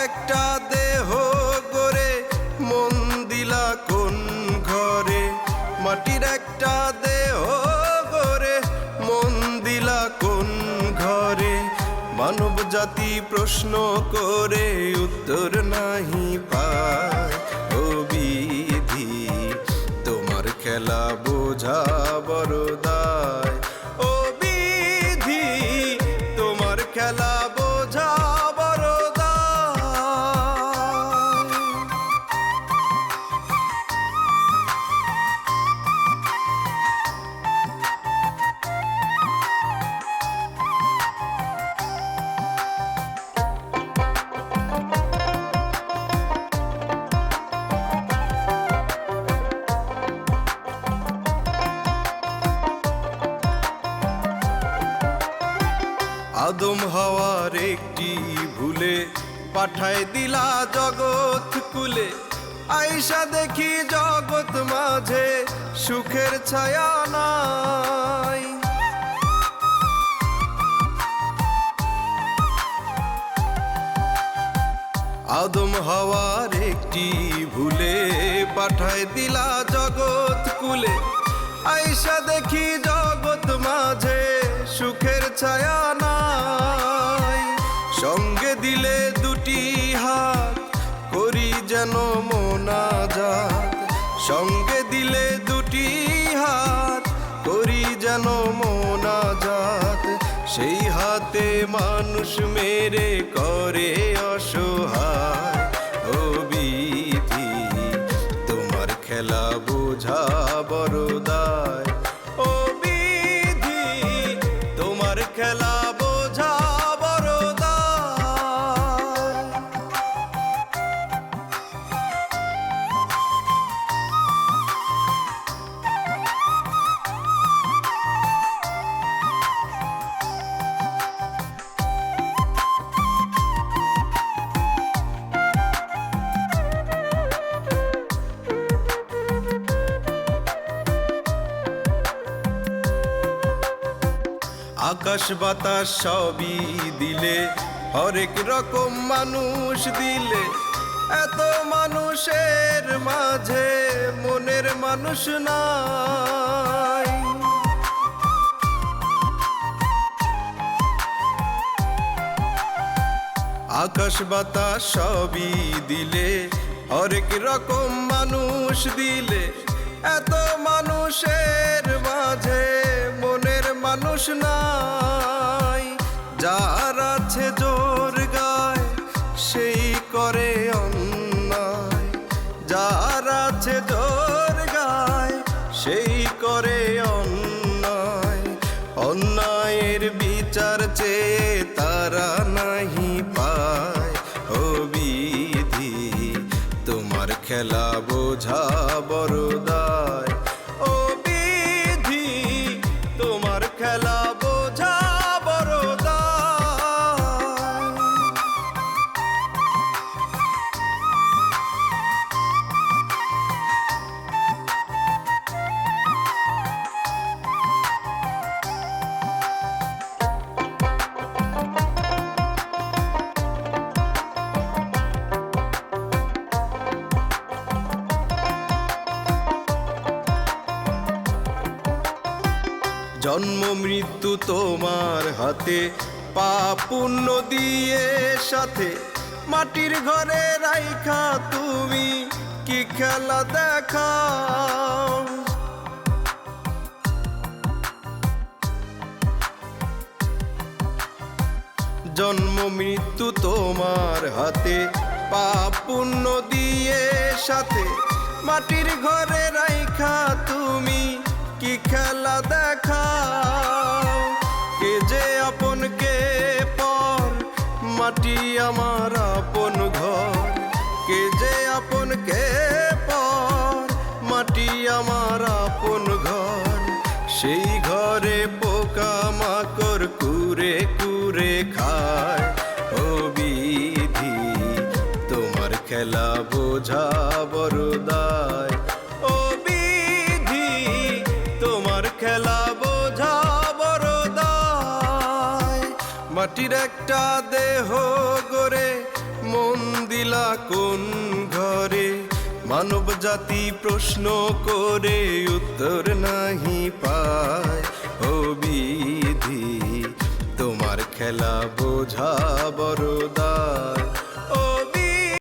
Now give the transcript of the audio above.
একটা দেহ গড়ে মন দিলা কোন ঘরে, মাটির একটা দেহ গড়ে মন দিলা কোন ঘরে। মানব জাতি প্রশ্ন করে উত্তর নাহি পায়, ও বিধি তোমার খেলা বোঝা বড় দায়, ও বিধি তোমার খেলা বোঝা বড় দায়। আদম হওয়ার একটি ভুলে পাঠায় দিলা জগৎ কুলে, আইসা দেখি জগৎ মাঝে সুখের ছায়া নাই। আদম হওয়ার একটি ভুলে পাঠায় দিলা জগৎ কুলে, আইসা দেখি জগৎ মাঝে সুখের ছায়া নাই। সঙ্গে দিলে দুটি হাত করি যেন মোনাজাত, সঙ্গে দিলে দুটি হাত করি যেন মোনাজাত। সেই হাতে মানুষ মেরে করে অসহায়, ও বিধি তোমার খেলা বোঝা বড় দায়, ও বিধি তোমার খেলা বোঝা বড় দায়। আকাশ বাতাস সবই দিলে, হরেক রকম মানুষ দিলে, এত মানুষের মাঝে মনের মানুষ নাই। আকাশ বাতাস সবই দিলে, হরেক রকম মানুষ দিলে, এত মানুষের মাঝে মনের মানুষ নাই। যার আছে জোর গায় সেই করে অন্যায়, যার আছে জোর গায় সেই করে অন্যায়। অন্যায়ের বিচার চেয়ে তারা নাহি পায়, ও বিধি তোমার খেলা বোঝা বড় দায়, ও বিধি তোমার খেলা বোঝা বড় দায়। জন্ম মৃত্যু তোমার হাতে, পাপ পুণ্য দিয়ে সাথে, মাটির ঘরে রাইখা তুমি কি খেলা দেখাও। জন্ম মৃত্যু তোমার হাতে, পাপ পুণ্য দিয়ে সাথে, মাটির ঘরে রাইখা তুমি কি খেলা দেখাও। কে যে আপন কে পর, মাটি আমার আপন ঘর। কে যে আপন কে পর, মাটি আমার আপন ঘর। সেই ঘরে পোকা মাকড় কুরে কুরে খায়, ও বিধি তোমার খেলা বোঝা বড় দায়, ও বিধি তোমার খেলা বোঝা বড় দায়। মাটির একটা দেহ গড়ে মন দিলা কোন ঘরে, মানব জাতি প্রশ্ন করে উত্তর নাহি পায়। ও বিধি তোমার খেলা বোঝা বড় দায়।